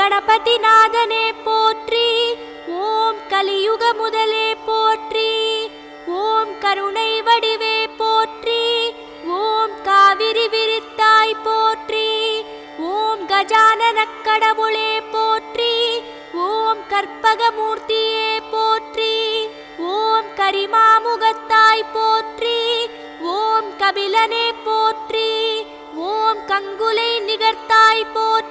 கணபதி நாதனே போற்றி. ஓம் கலியுக முதலே போற்றி. ஓம் கருணை வடிவே போற்றி. ஓம் காவிரி விரித்தாய் போற்றி. ஓம் கஜானனக் கடவுளே போற்றி. ஓம் கற்பகமூர்த்தியே போற்றி. ஓம் கரிமாமுகத்தாய் போற்றி. ஓம் கபிலனே போற்றி. ஓம் கங்குலை நிகர்த்தாய் போற்றி.